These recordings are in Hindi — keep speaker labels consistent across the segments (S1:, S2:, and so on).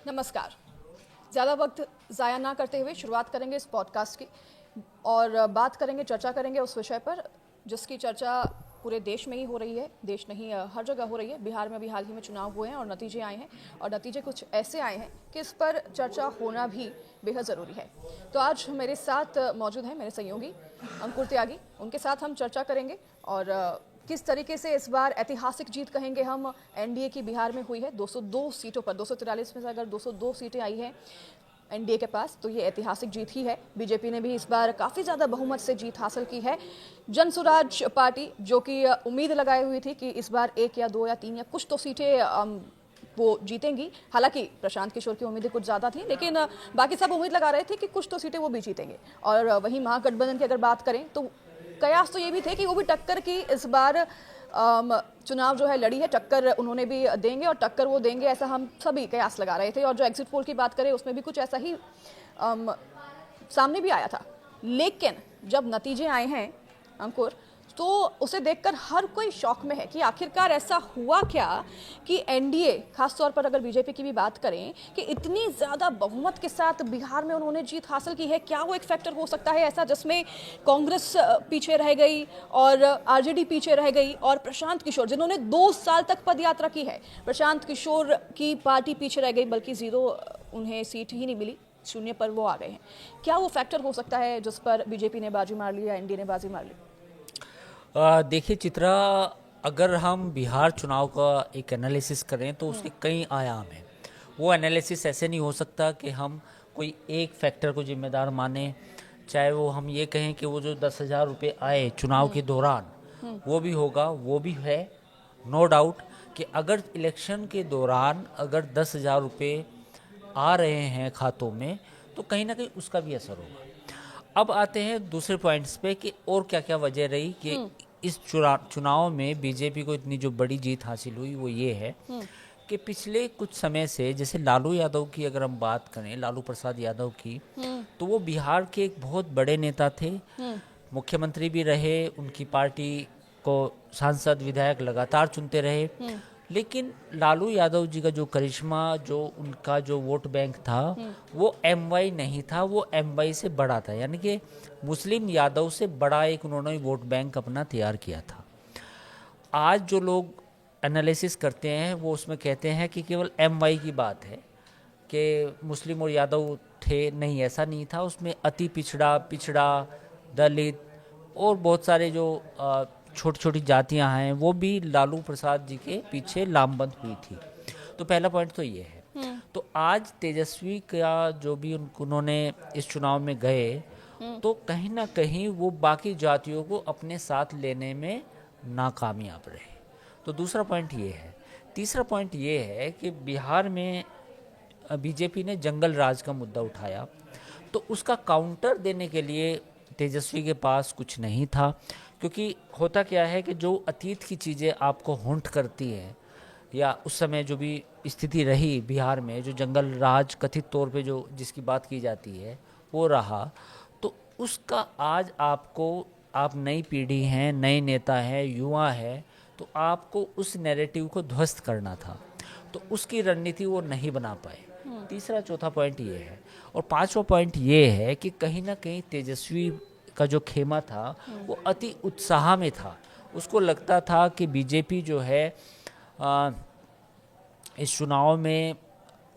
S1: नमस्कार। ज़्यादा वक्त ज़ाया ना करते हुए शुरुआत करेंगे इस पॉडकास्ट की और बात करेंगे, चर्चा करेंगे उस विषय पर जिसकी चर्चा पूरे देश में ही हो रही है। देश नहीं, हर जगह हो रही है। बिहार में भी हाल ही में चुनाव हुए हैं और नतीजे आए हैं और नतीजे कुछ ऐसे आए हैं कि इस पर चर्चा होना भी बेहद ज़रूरी है। तो आज मेरे साथ मौजूद हैं मेरे सहयोगी अंकुर त्यागी। उनके साथ हम चर्चा करेंगे और किस तरीके से इस बार ऐतिहासिक जीत कहेंगे हम एनडीए की बिहार में हुई है। 202 सीटों पर 243 में से अगर 202 सीटें आई हैं एनडीए के पास तो ये ऐतिहासिक जीत ही है। बीजेपी ने भी इस बार काफ़ी ज़्यादा बहुमत से जीत हासिल की है। जनसुराज पार्टी जो कि उम्मीद लगाई हुई थी कि इस बार 1 या 2 या 3 या कुछ तो सीटें वो जीतेंगी। हालांकि प्रशांत किशोर की उम्मीदें कुछ ज़्यादा थी, लेकिन बाकी सब उम्मीद लगा रहे थे कि कुछ तो सीटें वो भी जीतेंगे। और वहीं महागठबंधन की अगर बात करें तो कयास तो ये भी थे कि वो भी टक्कर की इस बार चुनाव जो है लड़ी है, टक्कर उन्होंने भी देंगे और टक्कर वो देंगे ऐसा हम सभी कयास लगा रहे थे। और जो एग्जिट पोल की बात करें उसमें भी कुछ ऐसा ही सामने भी आया था। लेकिन जब नतीजे आए हैं अंकुर, तो उसे देखकर हर कोई शौक में है कि आखिरकार ऐसा हुआ क्या कि एनडीए, खासतौर पर अगर बीजेपी की भी बात करें, कि इतनी ज़्यादा बहुमत के साथ बिहार में उन्होंने जीत हासिल की है। क्या वो एक फैक्टर हो सकता है ऐसा जिसमें कांग्रेस पीछे रह गई और आरजेडी पीछे रह गई और प्रशांत किशोर जिन्होंने 2 साल तक पदयात्रा की है, प्रशांत किशोर की पार्टी पीछे रह गई, बल्कि ज़ीरो उन्हें सीट ही नहीं मिली, शून्य पर वो आ गए हैं। क्या वो फैक्टर हो सकता है जिस पर बीजेपी ने बाजी मार ली या एनडीए ने बाजी मार ली?
S2: देखिए चित्रा, अगर हम बिहार चुनाव का एक एनालिसिस करें तो उसके कई आयाम हैं। वो एनालिसिस ऐसे नहीं हो सकता कि हम कोई एक फैक्टर को जिम्मेदार माने। चाहे वो हम ये कहें कि वो जो 10,000 रुपये आए चुनाव के दौरान, वो भी होगा, वो भी है, नो डाउट कि अगर इलेक्शन के दौरान अगर 10,000 रुपये आ रहे हैं खातों में तो कहीं ना कहीं उसका भी असर होगा। अब आते हैं दूसरे पॉइंट्स पे कि और क्या क्या वजह रही कि इस चुनाव में बीजेपी को इतनी जो बड़ी जीत हासिल हुई। वो ये है कि पिछले कुछ समय से, जैसे लालू यादव की अगर हम बात करें, लालू प्रसाद यादव की, तो वो बिहार के एक बहुत बड़े नेता थे, मुख्यमंत्री भी रहे, उनकी पार्टी को सांसद विधायक लगातार चुनते रहे। लेकिन लालू यादव जी का जो करिश्मा, जो उनका जो वोट बैंक था, वो एमवाई नहीं था, वो एमवाई से बड़ा था। यानी कि मुस्लिम यादव से बड़ा एक उन्होंने वोट बैंक अपना तैयार किया था। आज जो लोग एनालिसिस करते हैं वो उसमें कहते हैं कि केवल एमवाई की बात है कि मुस्लिम और यादव थे। नहीं, ऐसा नहीं था। उसमें अति पिछड़ा, दलित और बहुत सारे जो छोटी छोटी जातियां हैं वो भी लालू प्रसाद जी के पीछे लामबंद हुई थी। तो पहला पॉइंट तो ये है। तो आज तेजस्वी का जो भी उन्होंने इस चुनाव में गए, तो कहीं ना कहीं वो बाकी जातियों को अपने साथ लेने में नाकामयाब रहे। तो दूसरा पॉइंट ये है। तीसरा पॉइंट ये है कि बिहार में बीजेपी ने जंगल राज का मुद्दा उठाया, तो उसका काउंटर देने के लिए तेजस्वी के पास कुछ नहीं था। क्योंकि होता क्या है कि जो अतीत की चीज़ें आपको हॉन्ट करती है, या उस समय जो भी स्थिति रही बिहार में, जो जंगल राज कथित तौर पे जो जिसकी बात की जाती है वो रहा, तो उसका आज आपको, आप नई पीढ़ी हैं, नए नेता हैं, युवा है, तो आपको उस नैरेटिव को ध्वस्त करना था। तो उसकी रणनीति वो नहीं बना पाए। तीसरा चौथा पॉइंट ये है। और पांचवा पॉइंट ये है कि कहीं ना कहीं तेजस्वी का जो खेमा था वो अति उत्साह में था। उसको लगता था कि बीजेपी जो है इस चुनाव में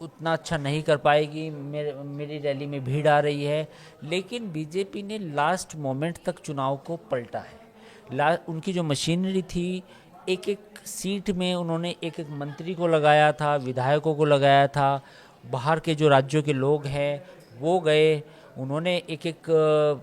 S2: उतना अच्छा नहीं कर पाएगी, मेरी रैली में भीड़ आ रही है। लेकिन बीजेपी ने लास्ट मोमेंट तक चुनाव को पलटा है। उनकी जो मशीनरी थी, एक एक सीट में उन्होंने एक एक मंत्री को लगाया था, विधायकों को लगाया था, बाहर के जो राज्यों के लोग हैं वो गए, उन्होंने एक एक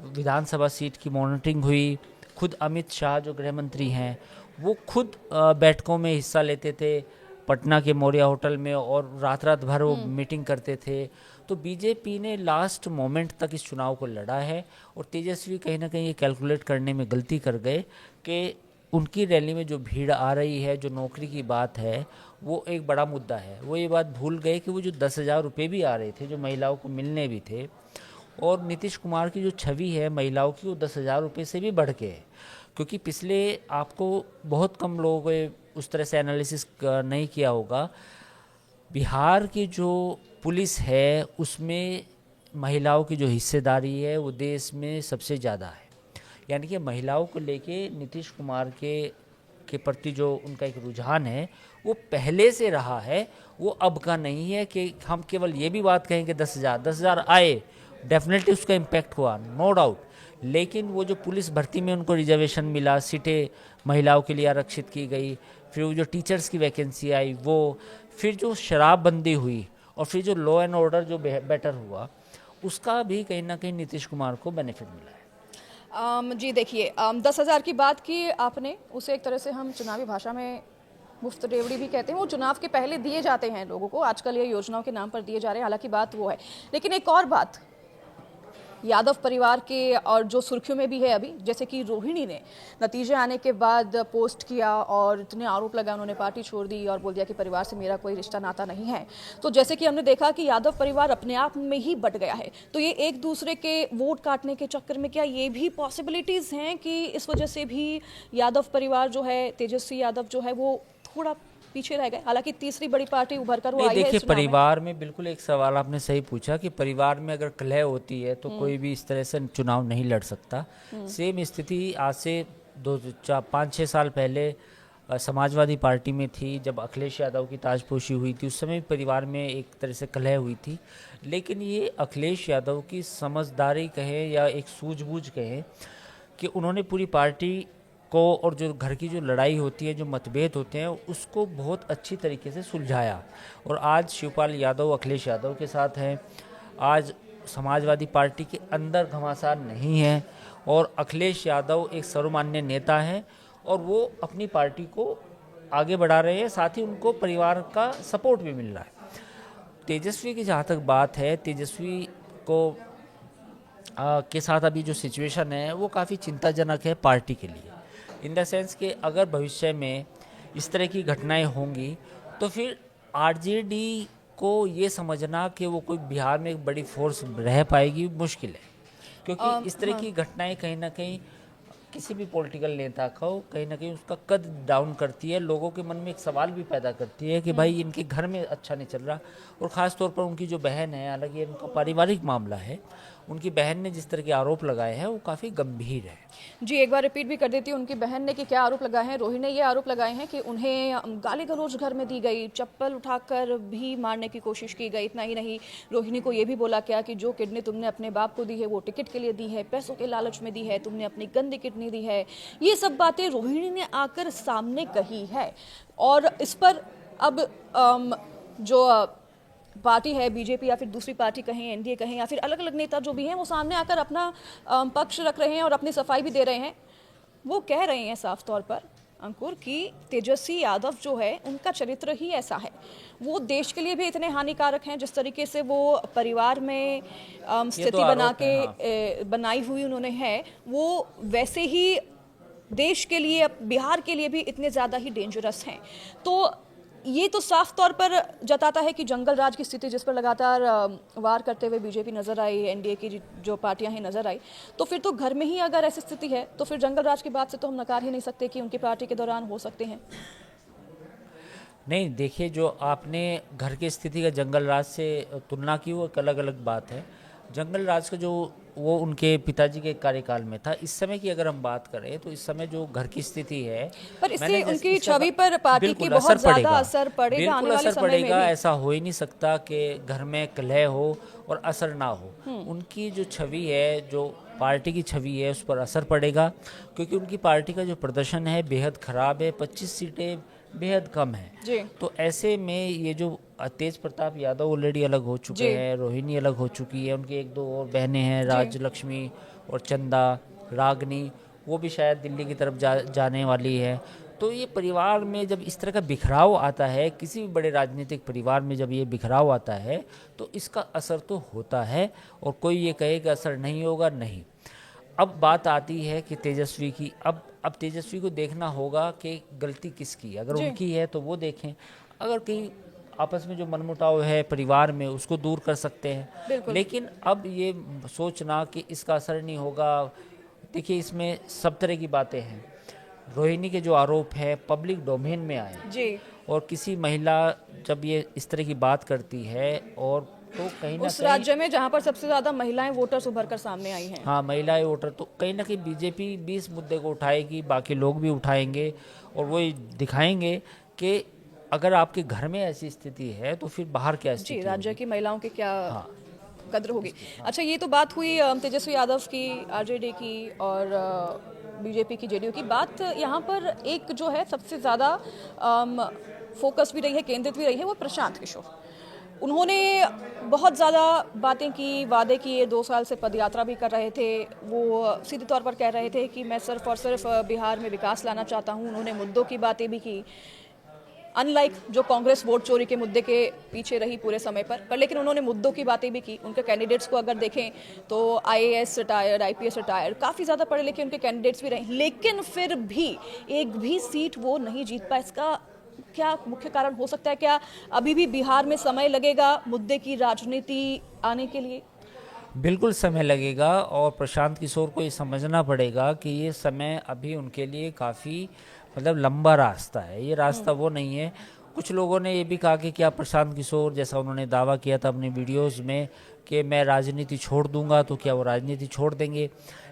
S2: विधानसभा सीट की मॉनिटरिंग हुई। खुद अमित शाह जो गृह मंत्री हैं वो खुद बैठकों में हिस्सा लेते थे पटना के मौर्या होटल में, और रात रात भर वो मीटिंग करते थे। तो बीजेपी ने लास्ट मोमेंट तक इस चुनाव को लड़ा है। और तेजस्वी कहीं ना कहीं ये कैलकुलेट करने में गलती कर गए कि उनकी रैली में जो भीड़ आ रही है, जो नौकरी की बात है, वो एक बड़ा मुद्दा है। वो ये बात भूल गए कि वो जो 10,000 रुपये भी आ रहे थे, जो महिलाओं को मिलने भी थे, और नीतीश कुमार की जो छवि है महिलाओं की, वो 10,000 रुपये से भी बढ़ के है। क्योंकि पिछले, आपको बहुत कम लोगों को उस तरह से एनालिसिस नहीं किया होगा, बिहार की जो पुलिस है उसमें महिलाओं की जो हिस्सेदारी है वो देश में सबसे ज़्यादा है। यानी कि महिलाओं को लेके नीतीश कुमार के प्रति जो उनका एक रुझान है वो पहले से रहा है, वो अब का नहीं है कि हम केवल ये भी बात कहें कि 10,000 आए, डेफिनेटली उसका इम्पैक्ट हुआ, नो डाउट। लेकिन वो जो पुलिस भर्ती में उनको रिजर्वेशन मिला, सीटें महिलाओं के लिए आरक्षित की गई, फिर वो जो टीचर्स की वैकेंसी आई वो, फिर जो शराबबंदी हुई और फिर जो लॉ एंड ऑर्डर जो बेटर हुआ, उसका भी कहीं ना कहीं नीतीश कुमार को बेनिफिट मिला है।
S1: जी देखिए, 10,000 की बात की आपने, उसे एक तरह से हम चुनावी भाषा में मुफ्त रेवड़ी भी कहते हैं। वो चुनाव के पहले दिए जाते हैं लोगों को, आजकल ये योजनाओं के नाम पर दिए जा रहे हैं, हालांकि बात वो है। लेकिन एक और बात यादव परिवार के और जो सुर्खियों में भी है अभी, जैसे कि रोहिणी ने नतीजे आने के बाद पोस्ट किया और इतने आरोप लगाए, उन्होंने पार्टी छोड़ दी और बोल दिया कि परिवार से मेरा कोई रिश्ता नाता नहीं है। तो जैसे कि हमने देखा कि यादव परिवार अपने आप में ही बट गया है, तो ये एक दूसरे के वोट काटने के चक्कर में क्या ये भी पॉसिबिलिटीज हैं कि इस वजह से भी यादव परिवार जो है, तेजस्वी यादव जो है, वो थोड़ा पीछे रह गए? हालांकि तीसरी बड़ी पार्टी उभर कर वो
S2: नहीं,
S1: आई है
S2: देखिए
S1: इस चुनाव में।
S2: परिवार में बिल्कुल एक सवाल आपने सही पूछा कि परिवार में अगर कलह होती है तो कोई भी इस तरह से चुनाव नहीं लड़ सकता। सेम स्थिति आज से 5-6 साल पहले समाजवादी पार्टी में थी, जब अखिलेश यादव की ताजपोशी हुई थी, उस समय भी परिवार में एक तरह से कलह हुई थी। लेकिन ये अखिलेश यादव की समझदारी कहें या एक सूझबूझ कहें कि उन्होंने पूरी पार्टी को और जो घर की जो लड़ाई होती है, जो मतभेद होते हैं, उसको बहुत अच्छी तरीके से सुलझाया। और आज शिवपाल यादव अखिलेश यादव के साथ हैं। आज समाजवादी पार्टी के अंदर घमासान नहीं है और अखिलेश यादव एक सर्वमान्य नेता हैं और वो अपनी पार्टी को आगे बढ़ा रहे हैं, साथ ही उनको परिवार का सपोर्ट भी मिल रहा है। तेजस्वी की जहाँ तक बात है, तेजस्वी को के साथ अभी जो सिचुएशन है वो काफ़ी चिंताजनक है पार्टी के लिए, इन द सेंस कि अगर भविष्य में इस तरह की घटनाएं होंगी तो फिर आरजेडी को ये समझना कि वो कोई बिहार में एक बड़ी फोर्स रह पाएगी मुश्किल है, क्योंकि इस तरह
S1: हाँ।
S2: की घटनाएं कहीं ना कहीं किसी भी पॉलिटिकल नेता को कहीं ना कहीं उसका कद डाउन करती है, लोगों के मन में एक सवाल भी पैदा करती है कि भाई इनके घर में अच्छा नहीं चल रहा। और ख़ास तौर पर उनकी जो बहन है, हालांकि इनका पारिवारिक मामला है, उनकी बहन ने जिस तरह के आरोप लगाए हैं वो काफ़ी गंभीर है।
S1: जी, एक बार रिपीट भी कर देती हूँ, उनकी बहन ने कि क्या आरोप लगाए हैं। रोहिणी ने ये आरोप लगाए हैं कि उन्हें गाली गलौज घर में दी गई, चप्पल उठाकर भी मारने की कोशिश की गई। इतना ही नहीं, रोहिणी को ये भी बोला क्या कि जो किडनी तुमने अपने बाप को दी है वो टिकट के लिए दी है, पैसों के लालच में दी है, तुमने अपनी गंदी किडनी दी है। ये सब बातें रोहिणी ने आकर सामने कही है। और इस पर अब जो पार्टी है, बीजेपी या फिर दूसरी पार्टी कहें, एनडीए कहें, या फिर अलग अलग नेता जो भी हैं, वो सामने आकर अपना पक्ष रख रहे हैं और अपनी सफाई भी दे रहे हैं। वो कह रहे हैं साफ तौर पर अंकुर कि तेजस्वी यादव जो है उनका चरित्र ही ऐसा है, वो देश के लिए भी इतने हानिकारक हैं। जिस तरीके से वो परिवार में स्थिति बना के बनाई हुई उन्होंने है, वो वैसे ही देश के लिए, बिहार के लिए भी इतने ज़्यादा ही डेंजरस हैं। तो ये तो साफ तौर पर जताता है कि जंगल राज की स्थिति जिस पर लगातार वार करते हुए बीजेपी नजर आई, एनडीए की जो पार्टियां हैं नजर आई, तो फिर तो घर में ही अगर ऐसी स्थिति है तो फिर जंगल राज की बात से तो हम नकार ही नहीं सकते कि उनकी पार्टी के दौरान हो सकते हैं।
S2: नहीं, देखिए जो आपने घर की स्थिति का जंगल राज से तुलना की वो एक अलग अलग बात है। जंगल राज का जो वो उनके पिताजी के कार्यकाल में था, इस समय की अगर हम बात करें तो इस समय जो घर की स्थिति है,
S1: पर इससे उनकी छवि पर पार्टी की बहुत ज्यादा असर पड़ेगा आने वाले समय में भी।
S2: ऐसा हो ही नहीं सकता कि घर में कलह हो और असर ना हो। उनकी जो छवि है, जो पार्टी की छवि है, उस पर असर पड़ेगा, क्योंकि उनकी पार्टी का जो प्रदर्शन है बेहद खराब है, 25 सीटें बेहद कम है
S1: जी।
S2: तो ऐसे में ये जो तेज प्रताप यादव ऑलरेडी अलग हो चुके हैं, रोहिणी अलग हो चुकी है, उनकी एक दो और बहनें हैं, राजलक्ष्मी और चंदा, रागनी, वो भी शायद दिल्ली की तरफ जाने वाली है। तो ये परिवार में जब इस तरह का बिखराव आता है, किसी भी बड़े राजनीतिक परिवार में जब ये बिखराव आता है तो इसका असर तो होता है। और कोई ये कहे कि असर नहीं होगा, नहीं। अब बात आती है कि तेजस्वी की, अब तेजस्वी को देखना होगा कि गलती किसकी, अगर उनकी है तो वो देखें, अगर कहीं आपस में जो मनमुटाव है परिवार में उसको दूर कर सकते हैं। लेकिन अब ये सोचना कि इसका असर नहीं होगा, देखिए इसमें सब तरह की बातें हैं। रोहिणी के जो आरोप है पब्लिक डोमेन में आए
S1: जी,
S2: और किसी महिला जब ये इस तरह की बात करती है और तो कहीं ना
S1: उस
S2: कहीं
S1: राज्य में जहां पर सबसे ज्यादा महिलाएं वोटर्स उभर कर सामने आई हैं।
S2: हाँ, महिलाएं वोटर तो कहीं ना कहीं बीजेपी भी इस मुद्दे को उठाएगी, बाकी लोग भी उठाएंगे और वो ये दिखाएंगे कि अगर आपके घर में ऐसी स्थिति है तो फिर बाहर क्या
S1: जी,
S2: स्थिति
S1: राज्य
S2: होगी।
S1: की महिलाओं की क्या
S2: हाँ,
S1: कद्र होगी। अच्छा, ये तो बात हुई तेजस्वी यादव की, आरजेडी की और बीजेपी की, जेडीयू की। बात यहाँ पर एक जो है सबसे ज़्यादा फोकस भी रही है, केंद्रित भी रही है, वो प्रशांत किशोर। उन्होंने बहुत ज़्यादा बातें की, वादे किए, 2 साल से पदयात्रा भी कर रहे थे। वो सीधे तौर पर कह रहे थे कि मैं सिर्फ और सिर्फ बिहार में विकास लाना चाहता हूँ। उन्होंने मुद्दों की बातें भी की, अनलाइक जो कांग्रेस वोट चोरी के मुद्दे के पीछे रही पूरे समय पर लेकिन उन्होंने मुद्दों की बातें भी की। उनके कैंडिडेट्स को अगर देखें तो आईएएस रिटायर्ड, आईपीएस रिटायर्ड, काफ़ी ज़्यादा पढ़े लिखे उनके कैंडिडेट्स भी रहे, लेकिन फिर भी एक भी सीट वो नहीं जीत पाए। इसका क्या मुख्य कारण हो सकता है? क्या अभी भी बिहार में समय लगेगा मुद्दे की राजनीति आने के लिए?
S2: बिल्कुल समय लगेगा और प्रशांत किशोर को ये समझना पड़ेगा कि ये समय अभी उनके लिए काफ़ी मतलब लंबा रास्ता है। ये रास्ता वो नहीं है। कुछ लोगों ने ये भी कहा कि क्या प्रशांत किशोर, जैसा उन्होंने दावा किया था अपने वीडियोस में कि मैं राजनीति छोड़ दूंगा, तो क्या वो राजनीति छोड़ देंगे।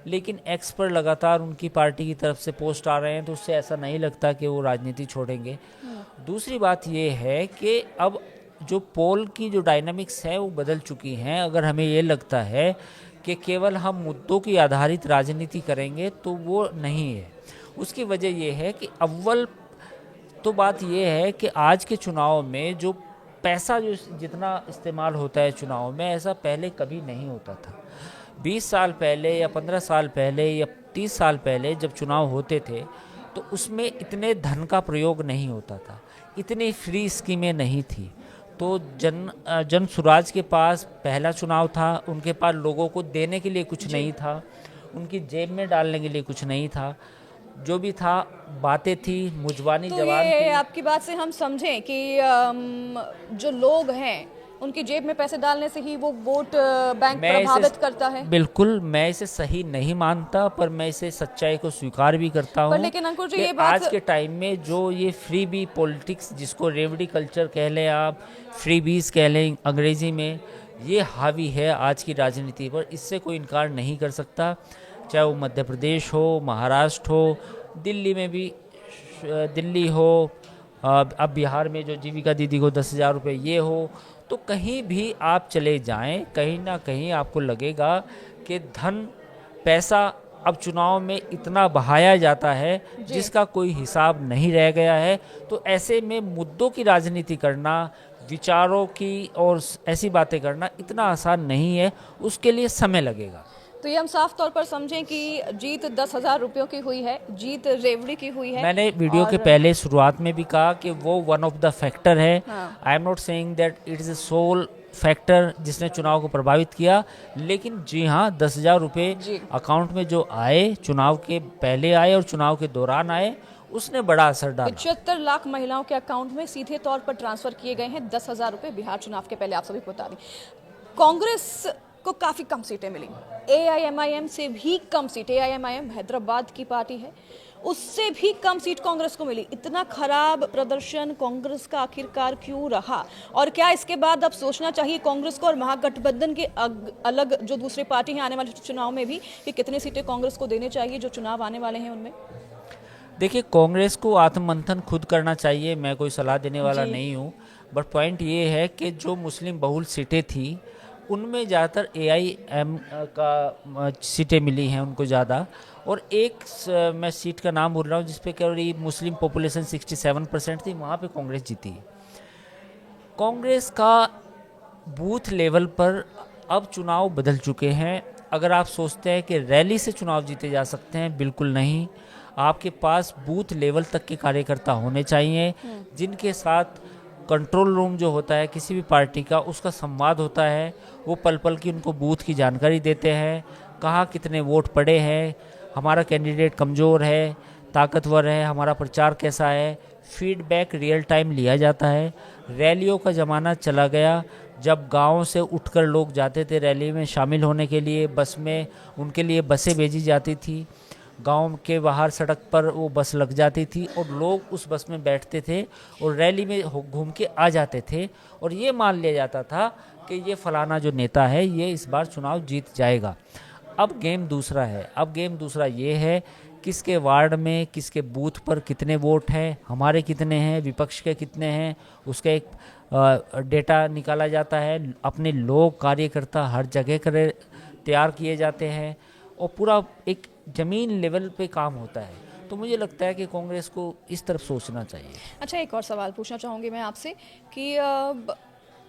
S2: लेकिन एक्स पर लगातार उनकी पार्टी की तरफ से पोस्ट आ रहे हैं तो उससे ऐसा नहीं लगता कि वो राजनीति छोड़ेंगे। दूसरी बात ये है कि अब जो पोल की जो डायनामिक्स है वो बदल चुकी हैं। अगर हमें ये लगता है कि केवल हम मुद्दों की आधारित राजनीति करेंगे तो वो नहीं है। उसकी वजह ये है कि अव्वल तो बात ये है कि आज के चुनाव में जो पैसा जो जितना इस्तेमाल होता है चुनाव में, ऐसा पहले कभी नहीं होता था। 20 साल पहले या 15 साल पहले या 30 साल पहले जब चुनाव होते थे तो उसमें इतने धन का प्रयोग नहीं होता था, इतनी फ्री स्कीमें नहीं थी। तो जन सुराज के पास पहला चुनाव था, उनके पास लोगों को देने के लिए कुछ नहीं था, उनकी जेब में डालने के लिए कुछ नहीं था। जो भी था बातें थी, मुजबानी
S1: तो
S2: जवान
S1: ये
S2: थी।
S1: आपकी बात से हम समझें कि जो लोग हैं उनकी जेब में पैसे डालने से ही वो वोट बैंक
S2: मैं
S1: प्रभावित करता है।
S2: बिल्कुल मैं इसे सही नहीं मानता, पर मैं इसे सच्चाई को स्वीकार भी करता
S1: पर
S2: हूँ
S1: लेकिन अंकुर जी,
S2: कि
S1: ये बात
S2: आज के टाइम में जो ये फ्री बी पॉलिटिक्स, जिसको रेवड़ी कल्चर कह लें आप, फ्री बीज कह लें अंग्रेजी में, ये हावी है आज की राजनीति पर। इससे कोई इनकार नहीं कर सकता, चाहे वो मध्य प्रदेश हो, महाराष्ट्र हो, दिल्ली में भी, दिल्ली हो, अब बिहार में जो जीविका दीदी को 10,000 रुपये ये हो, तो कहीं भी आप चले जाएं, कहीं ना कहीं आपको लगेगा कि धन, पैसा अब चुनाव में इतना बहाया जाता है जिसका कोई हिसाब नहीं रह गया है। तो ऐसे में मुद्दों की राजनीति करना, विचारों की और ऐसी बातें करना इतना आसान नहीं है, उसके लिए समय लगेगा।
S1: तो ये हम साफ तौर पर समझें कि जीत 10,000 रुपयों की हुई है, जीत रेवड़ी की हुई है।
S2: मैंने वीडियो के पहले शुरुआत में भी कहा कि वो वन ऑफ द फैक्टर है।
S1: हाँ।
S2: I am not saying that it is a sole factor जिसने चुनाव को प्रभावित किया, लेकिन जी हाँ, 10,000 रुपये अकाउंट में जो आए, चुनाव के पहले आए और चुनाव के दौरान आए, उसने बड़ा असर डाला।
S1: 75 लाख महिलाओं के अकाउंट में सीधे तौर पर ट्रांसफर किए गए हैं 10,000 रुपये बिहार चुनाव के पहले। आप सभी को बता दें, कांग्रेस को काफी कम सीटें मिली, एआईएमआईएम से भी कम सीट। एआईएमआईएम हैदराबाद की पार्टी है, उससे भी कम सीट कांग्रेस को मिली। इतना खराब प्रदर्शन कांग्रेस का आखिरकार क्यों रहा? और क्या इसके बाद अब सोचना चाहिए कांग्रेस को और महागठबंधन के अलग जो दूसरी पार्टी हैं आने वाले चुनाव में भी, कि कितनी सीटें कांग्रेस को देने चाहिए जो चुनाव आने वाले हैं उनमें?
S2: देखिए, कांग्रेस को आत्ममंथन खुद करना चाहिए, मैं कोई सलाह देने वाला नहीं हूँ। बट पॉइंट ये है कि जो मुस्लिम बहुल सीटें थी उनमें ज़्यादातर एआईएम का सीटें मिली हैं उनको ज़्यादा, और एक मैं सीट का नाम बोल रहा हूँ जिस पे करीब मुस्लिम पॉपुलेशन 67% थी, वहाँ पे कांग्रेस जीती है। कांग्रेस का बूथ लेवल पर अब चुनाव बदल चुके हैं। अगर आप सोचते हैं कि रैली से चुनाव जीते जा सकते हैं, बिल्कुल नहीं। आपके पास बूथ लेवल तक के कार्यकर्ता होने चाहिए जिनके साथ कंट्रोल रूम जो होता है किसी भी पार्टी का, उसका संवाद होता है। वो पल पल की उनको बूथ की जानकारी देते हैं, कहाँ कितने वोट पड़े हैं, हमारा कैंडिडेट कमज़ोर है, ताकतवर है, हमारा प्रचार कैसा है। फीडबैक रियल टाइम लिया जाता है। रैलियों का ज़माना चला गया जब गाँव से उठकर लोग जाते थे रैली में शामिल होने के लिए, बस में उनके लिए बसें भेजी जाती थी। गांव के बाहर सड़क पर वो बस लग जाती थी और लोग उस बस में बैठते थे और रैली में घूम के आ जाते थे और ये मान लिया जाता था कि ये फलाना जो नेता है ये इस बार चुनाव जीत जाएगा। अब गेम दूसरा है। अब गेम दूसरा ये है किसके वार्ड में किसके बूथ पर कितने वोट हैं, हमारे कितने हैं, विपक्ष के कितने हैं, उसका एक डेटा निकाला जाता है। अपने लोग कार्यकर्ता हर जगह करे तैयार किए जाते हैं और पूरा एक ज़मीन लेवल पे काम होता है। तो मुझे लगता है कि कांग्रेस को इस तरफ सोचना चाहिए।
S1: अच्छा, एक और सवाल पूछना चाहूँगी मैं आपसे कि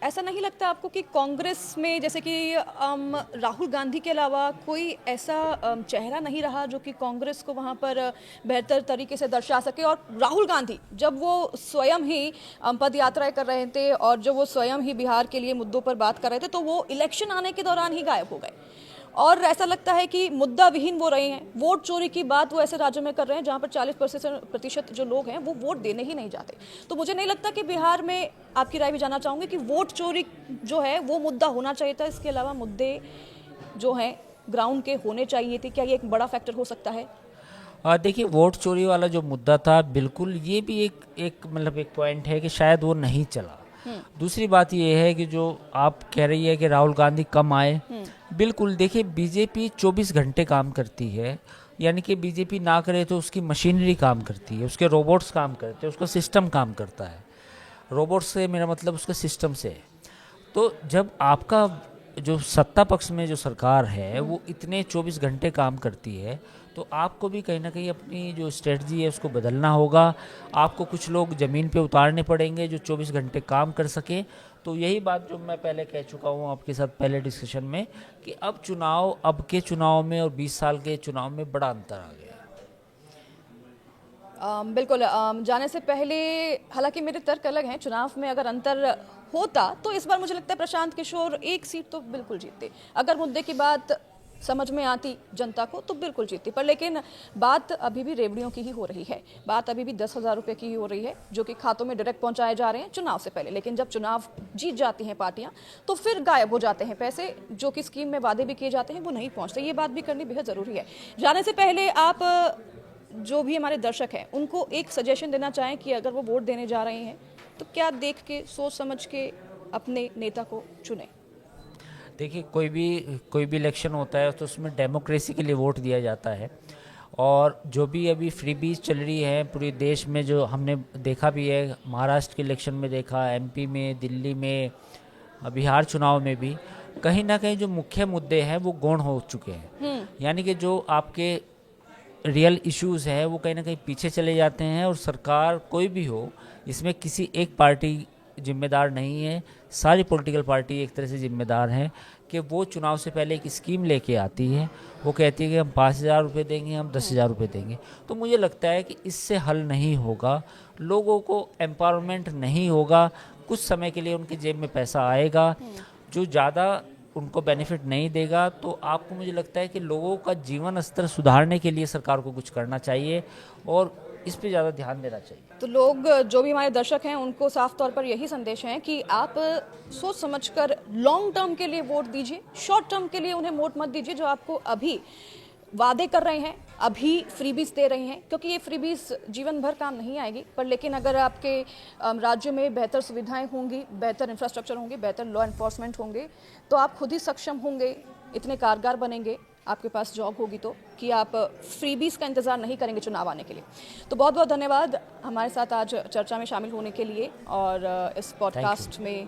S1: ऐसा नहीं लगता आपको कि कांग्रेस में जैसे कि राहुल गांधी के अलावा कोई ऐसा चेहरा नहीं रहा जो कि कांग्रेस को वहाँ पर बेहतर तरीके से दर्शा सके? और राहुल गांधी जब वो स्वयं ही पद यात्राएं कर रहे थे और जब वो स्वयं ही बिहार के लिए मुद्दों पर बात कर रहे थे तो वो इलेक्शन आने के दौरान ही गायब हो गए और ऐसा लगता है कि मुद्दा विहीन वो रहे हैं। वोट चोरी की बात वो ऐसे राज्यों में कर रहे हैं जहां पर 40% जो लोग हैं वो वोट देने ही नहीं जाते। तो मुझे नहीं लगता कि बिहार में, आपकी राय भी जानना चाहूँगी, कि वोट चोरी जो है वो मुद्दा होना चाहिए था। इसके अलावा मुद्दे जो हैं ग्राउंड के होने चाहिए थे। क्या ये एक बड़ा फैक्टर हो सकता है?
S2: देखिए, वोट चोरी वाला जो मुद्दा था, बिल्कुल ये भी एक मतलब एक पॉइंट है कि शायद वो नहीं चला। दूसरी बात ये है कि जो आप कह रही है कि राहुल गांधी कम आए, बिल्कुल देखिए बीजेपी 24 घंटे काम करती है, यानी कि बीजेपी ना करे तो उसकी मशीनरी काम करती है, उसके रोबोट्स काम करते हैं, उसका सिस्टम काम करता है। रोबोट्स से मेरा मतलब उसके सिस्टम से है। तो जब आपका जो सत्ता पक्ष में जो सरकार है वो इतने 24 घंटे काम करती है तो आपको भी कहीं ना कहीं अपनी जो स्ट्रेटजी है उसको बदलना होगा। आपको कुछ लोग ज़मीन पे उतारने पड़ेंगे जो 24 घंटे काम कर सके। तो यही बात जो मैं पहले कह चुका हूँ आपके साथ पहले डिस्कशन में कि अब के चुनाव में और 20 साल के चुनाव में बड़ा अंतर आ गया है।
S1: बिल्कुल, जाने से पहले हालांकि मेरे तर्क अलग हैं। चुनाव में अगर अंतर होता तो इस बार मुझे लगता है प्रशांत किशोर एक सीट तो बिल्कुल जीतते। अगर मुद्दे की बात समझ में आती जनता को तो बिल्कुल जीती, पर लेकिन बात अभी भी रेवड़ियों की ही हो रही है। बात अभी भी 10,000 रुपये की ही हो रही है जो कि खातों में डायरेक्ट पहुंचाए जा रहे हैं चुनाव से पहले। लेकिन जब चुनाव जीत जाती हैं पार्टियां तो फिर गायब हो जाते हैं पैसे, जो कि स्कीम में वादे भी किए जाते हैं वो नहीं पहुंचते। ये बात भी करनी बेहद ज़रूरी है। जाने से पहले आप जो भी हमारे दर्शक हैं उनको एक सजेशन देना चाहें कि अगर वो वोट देने जा रहे हैं तो क्या देख के सोच समझ के अपने नेता को चुनें?
S2: देखिए, कोई भी इलेक्शन होता है तो उसमें डेमोक्रेसी के लिए वोट दिया जाता है। और जो भी अभी फ्रीबीज चल रही है पूरे देश में, जो हमने देखा भी है, महाराष्ट्र के इलेक्शन में देखा, एमपी में, दिल्ली में, बिहार चुनाव में भी, कहीं ना कहीं जो मुख्य मुद्दे हैं वो गौण हो चुके हैं। यानी कि जो आपके रियल इश्यूज हैं वो कहीं ना कहीं पीछे चले जाते हैं और सरकार कोई भी हो, इसमें किसी एक पार्टी जिम्मेदार नहीं है। सारी पॉलिटिकल पार्टी एक तरह से जिम्मेदार हैं कि वो चुनाव से पहले एक स्कीम लेके आती है। वो कहती है कि हम 5,000 रुपये देंगे, हम 10,000 रुपये देंगे। तो मुझे लगता है कि इससे हल नहीं होगा, लोगों को एम्पावरमेंट नहीं होगा। कुछ समय के लिए उनकी जेब में पैसा आएगा जो ज़्यादा उनको बेनिफिट नहीं देगा। तो आपको, मुझे लगता है कि लोगों का जीवन स्तर सुधारने के लिए सरकार को कुछ करना चाहिए और इस पे ज़्यादा ध्यान देना चाहिए।
S1: तो लोग, जो भी हमारे दर्शक हैं, उनको साफ तौर पर यही संदेश है कि आप सोच समझकर लॉन्ग टर्म के लिए वोट दीजिए, शॉर्ट टर्म के लिए उन्हें वोट मत दीजिए जो आपको अभी वादे कर रहे हैं, अभी फ्रीबीज दे रहे हैं, क्योंकि ये फ्रीबीज जीवन भर काम नहीं आएगी। पर लेकिन अगर आपके राज्य में बेहतर सुविधाएं होंगी, बेहतर इंफ्रास्ट्रक्चर होंगे, बेहतर लॉ एनफोर्समेंट होंगे तो आप खुद ही सक्षम होंगे, इतने कारगर बनेंगे, आपके पास जॉब होगी तो, कि आप फ्रीबीज का इंतज़ार नहीं करेंगे चुनाव आने के लिए। तो बहुत बहुत धन्यवाद हमारे साथ आज चर्चा में शामिल होने के लिए और इस पॉडकास्ट में